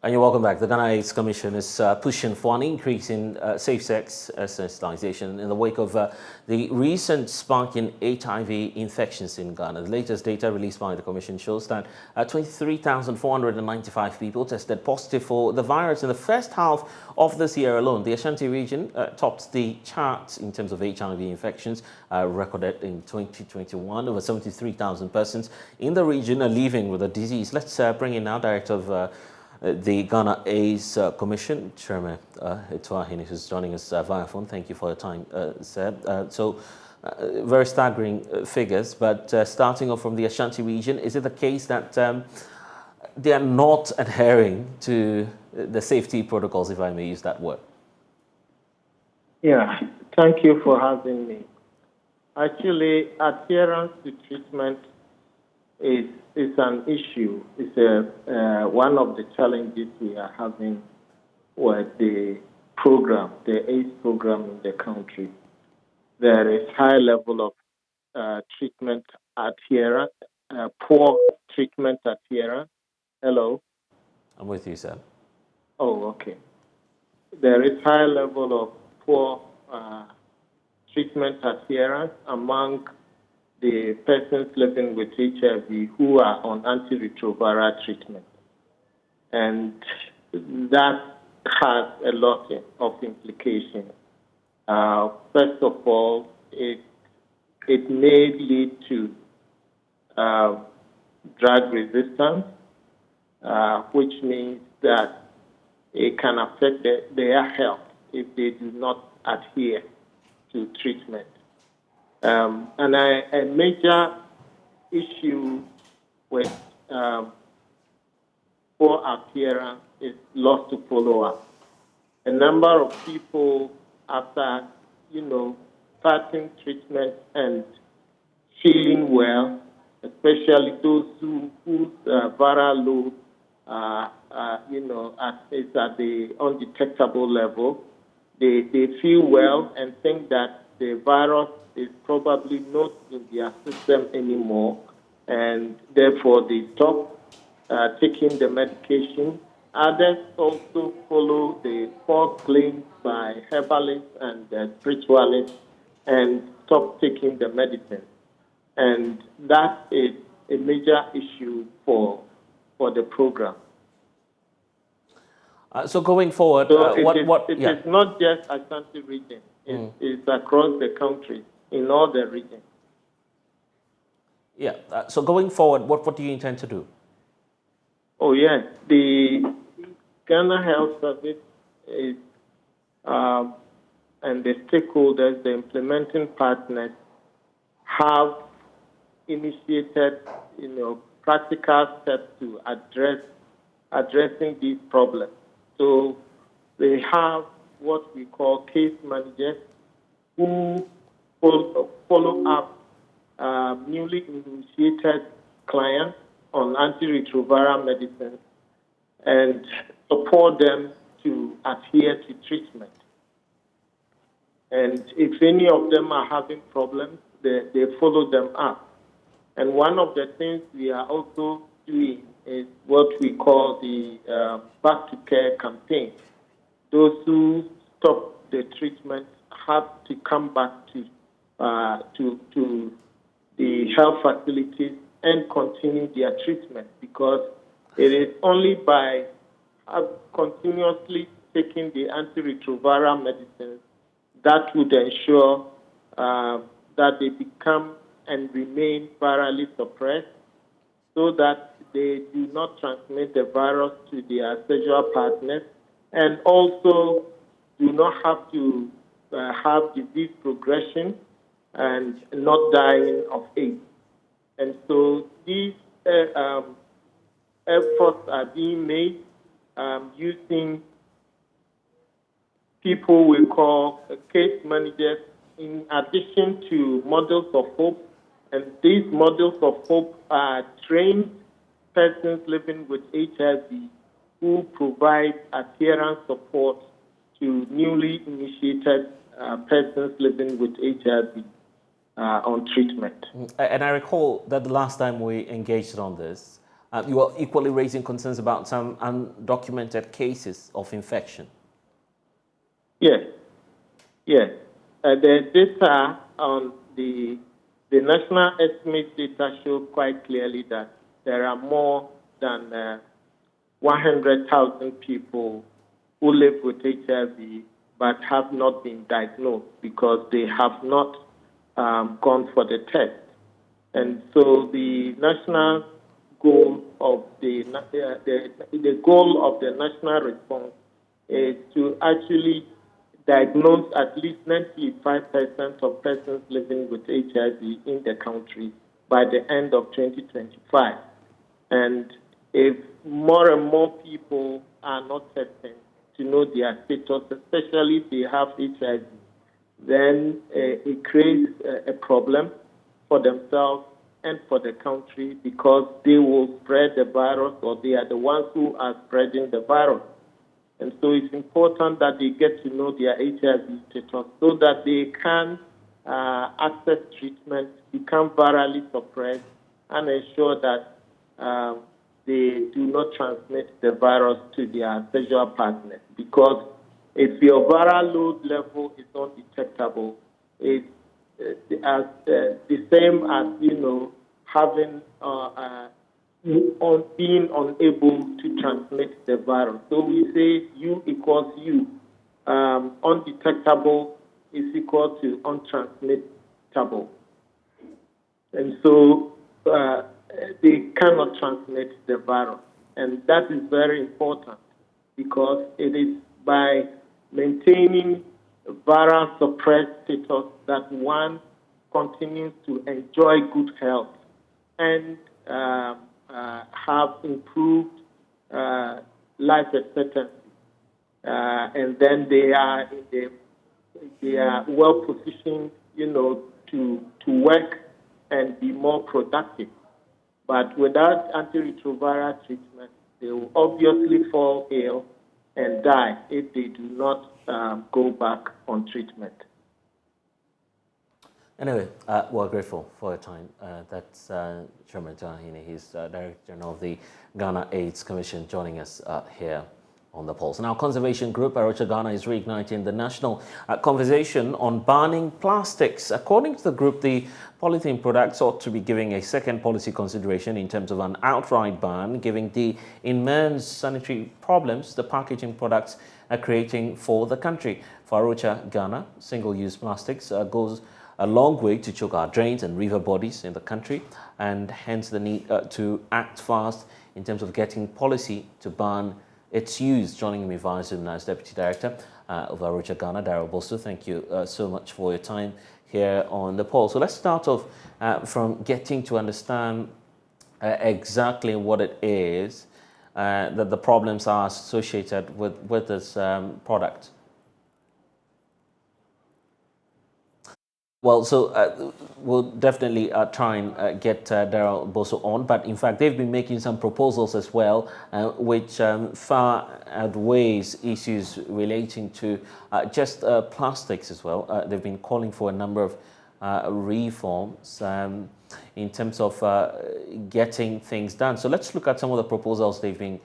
And you're welcome back. The Ghana AIDS Commission is pushing for an increase in safe-sex sensitization in the wake of the recent spike in HIV infections in Ghana. The latest data released by the Commission shows that 23,495 people tested positive for the virus in the first half of this year alone. The Ashanti region topped the charts in terms of HIV infections, recorded in 2021. Over 73,000 persons in the region are living with the disease. Let's bring in now Director of the Ghana AIDS Commission, Chairman Etuahini, who's joining us via phone. Thank you for your time, sir. Very staggering figures, but starting off from the Ashanti region, is it the case that they are not adhering to the safety protocols, if I may use that word? Yeah, thank you for having me. Actually, adherence to treatment is an issue. It's one of the challenges we are having with the program, the AIDS program in the country. There is high level of treatment adherence, poor treatment adherence. Hello? I'm with you, sir. Oh, okay. There is high level of poor treatment adherence among the persons living with HIV who are on antiretroviral treatment. And that has a lot of implications. First of all, it may lead to drug resistance, which means that it can affect their health if they do not adhere to treatment. And a major issue with poor adherence is loss to follow-up. A number of people, after, starting treatment and feeling well, especially those whose viral load, is at the undetectable level, they feel well and think that the virus is probably not in their system anymore, and therefore they stop taking the medication. Others also follow the false claims by herbalists and spiritualists and stop taking the medicine. And that is a major issue for the program. So going forward, so it is not just Ashanti region. It's across the country, in all the regions. Yeah. So going forward, what do you intend to do? Oh, yes. The Ghana Health Service is, and the stakeholders, the implementing partners, have initiated, practical steps to addressing these problems. So they have what we call case managers who follow up newly initiated clients on antiretroviral medicines and support them to adhere to treatment. And if any of them are having problems, they follow them up. And one of the things we are also doing is what we call the Back to Care campaign. Those who stop the treatment have to come back to the health facilities and continue their treatment, because it is only by continuously taking the antiretroviral medicines that would ensure that they become and remain virally suppressed, so that they do not transmit the virus to their sexual partners, and also do not have to have disease progression and not dying of AIDS. And so these efforts are being made using people we call case managers, in addition to models of hope. And these models of hope are trained persons living with HIV who provide adherence support to newly initiated persons living with HIV on treatment. And I recall that the last time we engaged on this, you are equally raising concerns about some undocumented cases of infection. Yes, yes. The data on the national estimate data show quite clearly that there are more than 100,000 people who live with HIV but have not been diagnosed because they have not gone for the test. And so the national goal of the goal of the national response is to actually diagnose at least 95% of persons living with HIV in the country by the end of 2025. And if more and more people are not testing to know their status, especially if they have HIV, then it creates a problem for themselves and for the country because they will spread the virus, or they are the ones who are spreading the virus. And so it's important that they get to know their HIV status so that they can access treatment, become virally suppressed, and ensure that they do not transmit the virus to their sexual partners. Because if your viral load level is not detectable, it's the same as, having being unable to transmit the virus. So we say U equals U. Undetectable is equal to untransmittable. And so they cannot transmit the virus. And that is very important because it is by maintaining viral suppressed status that one continues to enjoy good health and have improved life expectancy. And then they are well positioned, to work and be more productive. But without antiretroviral treatment, they will obviously fall ill and die if they do not go back on treatment. Anyway, we're grateful for your time. That's Chairman Tahini. He's Director General of the Ghana AIDS Commission, joining us here on the Pulse. Now, Conservation Group Arocha Ghana is reigniting the national conversation on banning plastics. According to the group, the polythene products ought to be given a second policy consideration in terms of an outright ban, given the immense sanitary problems the packaging products are creating for the country. For Arocha Ghana, single-use plastics goes a long way to choke our drains and river bodies in the country, and hence the need to act fast in terms of getting policy to ban its use. Joining me via Zoom now is Deputy Director of Arocha Ghana, Daryl Bosu. Thank you so much for your time here on the Pulse. So let's start off from getting to understand exactly what it is that the problems are associated with this product. Well, so we'll definitely try and get Daryl Bosu on, but in fact, they've been making some proposals as well, which far outweighs issues relating to just plastics as well. They've been calling for a number of reforms in terms of getting things done. So let's look at some of the proposals they've been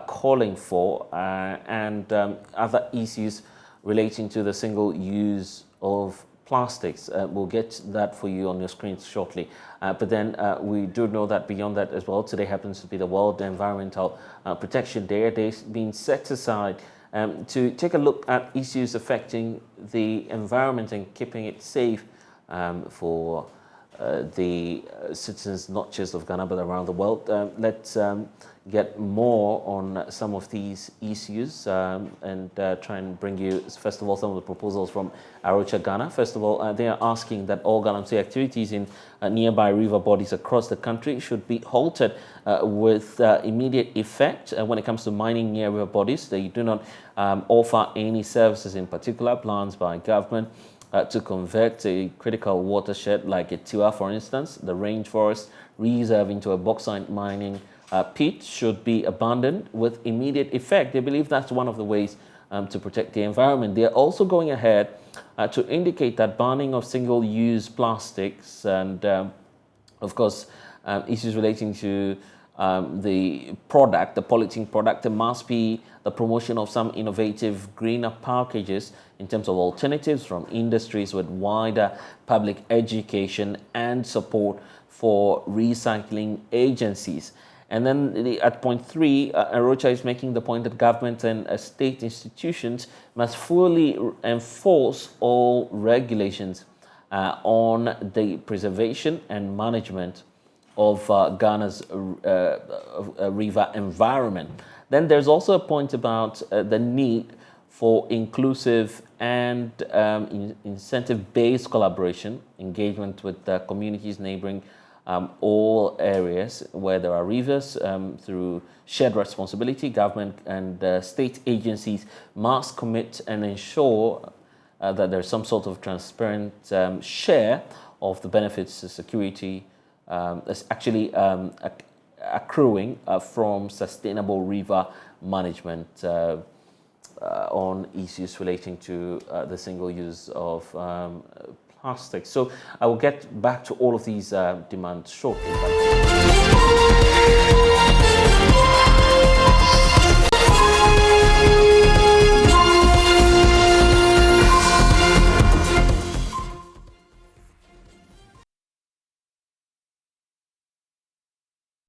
calling for and other issues relating to the single use of plastics. We'll get that for you on your screens shortly. But then we do know that beyond that as well, today happens to be the World Environmental Protection Day. They've been set aside to take a look at issues affecting the environment and keeping it safe for the citizens, not just of Ghana, but around the world. Let's get more on some of these issues and try and bring you, first of all, some of the proposals from Arocha Ghana. First of all, they are asking that all galamsey activities in nearby river bodies across the country should be halted with immediate effect. When it comes to mining near river bodies, they do not offer any services, in particular plans by government to convert a critical watershed like a Tiwa, for instance, the rainforest reserve, into a bauxite mining pit should be abandoned with immediate effect. They believe that's one of the ways to protect the environment. They are also going ahead to indicate that banning of single-use plastics and, of course, issues relating to the product, the polythene product. There must be the promotion of some innovative greener packages in terms of alternatives from industries with wider public education and support for recycling agencies. And then at point 3, Arocha is making the point that government and state institutions must fully enforce all regulations on the preservation and management of Ghana's river environment. Then there's also a point about the need for inclusive and incentive-based collaboration, engagement with communities neighboring all areas where there are rivers through shared responsibility. Government and state agencies must commit and ensure that there's some sort of transparent share of the benefits to security that's actually accruing from sustainable river management on issues relating to the single use of plastic. So I will get back to all of these demands shortly.